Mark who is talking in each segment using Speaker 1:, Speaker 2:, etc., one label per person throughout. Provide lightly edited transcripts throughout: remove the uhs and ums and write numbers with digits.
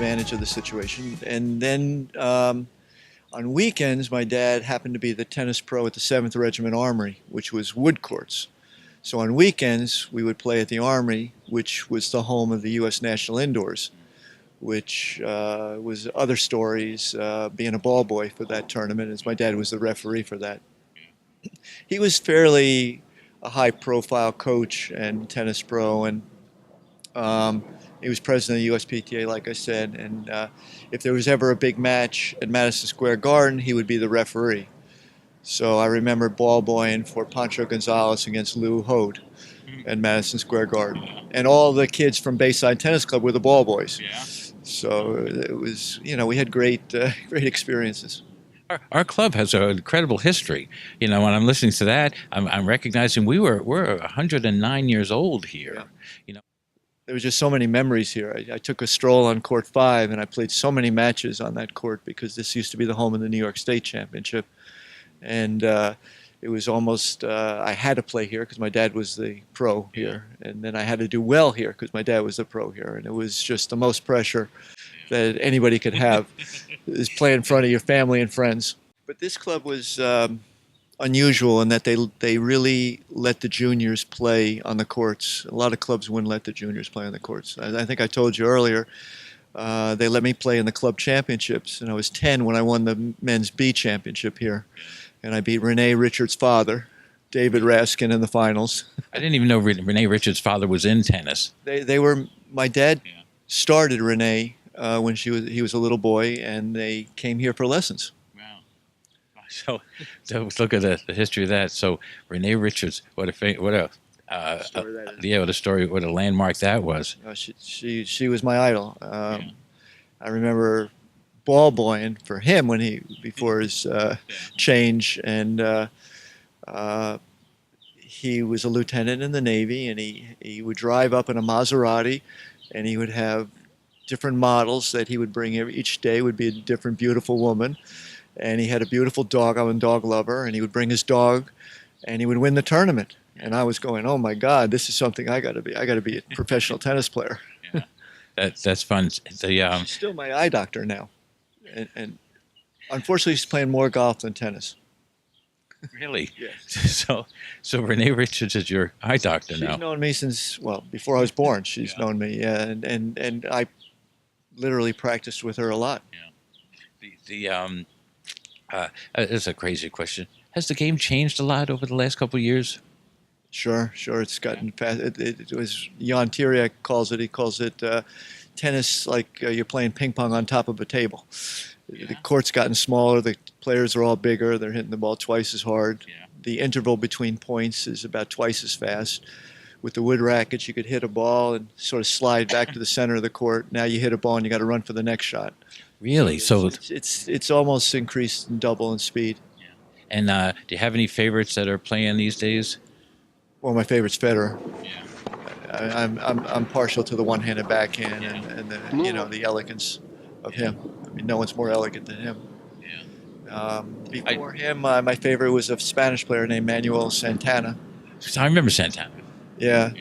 Speaker 1: advantage of the situation. And then on weekends, my dad happened to be the tennis pro at the 7th Regiment Armory, which was wood courts. So on weekends, we would play at the Armory, which was the home of the U.S. National Indoors, which was other stories, being a ball boy for that tournament, as my dad was the referee for that. He was fairly a high-profile coach and tennis pro, and he was president of the USPTA, like I said, and if there was ever a big match at Madison Square Garden, he would be the referee. So I remember ball boying for Pancho Gonzalez against Lou Hode at Madison Square Garden. And all the kids from Bayside Tennis Club were the ball boys.
Speaker 2: Yeah.
Speaker 1: So it was, we had great experiences.
Speaker 2: Our club has an incredible history. When I'm listening to that, I'm recognizing we're 109 years old here.
Speaker 1: Yeah.
Speaker 2: You know,
Speaker 1: There was just so many memories here. I took a stroll on court 5, and I played so many matches on that court because this used to be the home of the New York State Championship. And it was almost, I had to play here because my dad was the pro here. And then I had to do well here because my dad was the pro here. And it was just the most pressure that anybody could have is play in front of your family and friends. But this club was unusual in that they really let the juniors play on the courts. A lot of clubs wouldn't let the juniors play on the courts. I think I told you earlier, they let me play in the club championships, and I was 10 when I won the men's B championship here. And I beat Renee Richards' father, David Raskin, in the finals.
Speaker 2: I didn't even know Renee Richards' father was in tennis.
Speaker 1: They were, my dad started Renee when he was a little boy, and they came here for lessons.
Speaker 2: Wow. So look at the history of that. So Renee Richards, what a landmark that was.
Speaker 1: She was my idol. I remember ball boying for him before his change, and he was a lieutenant in the Navy, and he would drive up in a Maserati, and he would have different models that he would bring each day would be a different beautiful woman, and he had a beautiful dog. I'm a dog lover, and he would bring his dog, and he would win the tournament. And I was going, oh my God, this is something I got to be. I got to be a professional tennis player.
Speaker 2: Yeah. That's fun.
Speaker 1: She's still my eye doctor now, and unfortunately, she's playing more golf than tennis.
Speaker 2: Really?
Speaker 1: Yes.
Speaker 2: So Renee Richards is your eye doctor now.
Speaker 1: She's known me since, well, before I was born. She's known me, and I literally practiced with her a lot.
Speaker 2: Yeah. It's a crazy question. Has the game changed a lot over the last couple of years?
Speaker 1: Sure. It's gotten fast. It was Jan Tiriak calls it. He calls it tennis like you're playing ping pong on top of a table. Yeah. The court's gotten smaller. The players are all bigger. They're hitting the ball twice as hard.
Speaker 2: Yeah.
Speaker 1: The interval between points is about twice as fast. With the wood rackets, you could hit a ball and sort of slide back to the center of the court. Now you hit a ball and you got to run for the next shot.
Speaker 2: Really? So
Speaker 1: it's almost increased in double in speed.
Speaker 2: Yeah. And do you have any favorites that are playing these days?
Speaker 1: Well, my favorite's Federer.
Speaker 2: Yeah.
Speaker 1: I'm partial to the one-handed backhand and the elegance of him. I mean, no one's more elegant than him.
Speaker 2: Yeah.
Speaker 1: Before him, my favorite was a Spanish player named Manuel Santana.
Speaker 2: I remember Santana.
Speaker 1: Yeah,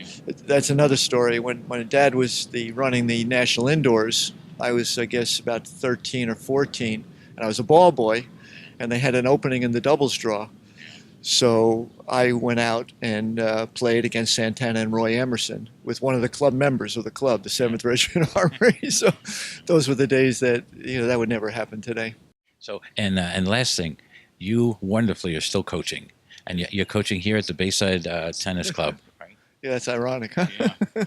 Speaker 1: that's another story. When Dad was running the national indoors, I was, I guess, about 13 or 14, and I was a ball boy, and they had an opening in the doubles draw. So I went out and played against Santana and Roy Emerson with one of the club members of the club, the 7th Regiment Armory. So those were the days that that would never happen today.
Speaker 2: So and last thing, you wonderfully are still coaching, and you're coaching here at the Bayside Tennis Club. Right?
Speaker 1: Yeah, that's ironic, huh?
Speaker 2: Yeah.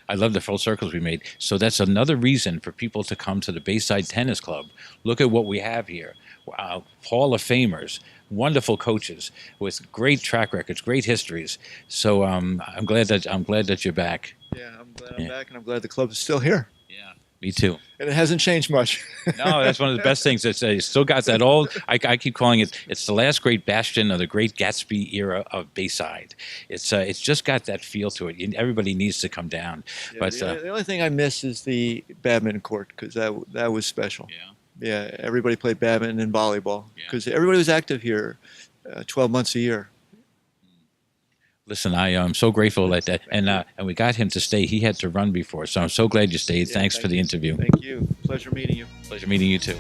Speaker 2: I love the full circles we made. So that's another reason for people to come to the Bayside Tennis Club. Look at what we have here. Hall of Famers, wonderful coaches with great track records, great histories. So I'm glad that you're back.
Speaker 1: Yeah, I'm glad I'm back, and I'm glad the club is still here.
Speaker 2: Yeah, me too.
Speaker 1: And it hasn't changed much.
Speaker 2: No, that's one of the best things. It's still got that old. I keep calling it. It's the last great bastion of the Great Gatsby era of Bayside. It's just got that feel to it. Everybody needs to come down.
Speaker 1: Yeah,
Speaker 2: But
Speaker 1: the only thing I miss is the badminton court because that was special.
Speaker 2: Yeah.
Speaker 1: Yeah, everybody played badminton and volleyball because everybody was active here 12 months a year.
Speaker 2: Listen, I am so grateful that
Speaker 1: Thank you.
Speaker 2: and we got him to stay. He had to run before, so I'm so glad you stayed.
Speaker 1: Yeah,
Speaker 2: Thanks
Speaker 1: thank
Speaker 2: for the
Speaker 1: you.
Speaker 2: interview.
Speaker 1: Thank you. Pleasure meeting you.
Speaker 2: Pleasure meeting you too.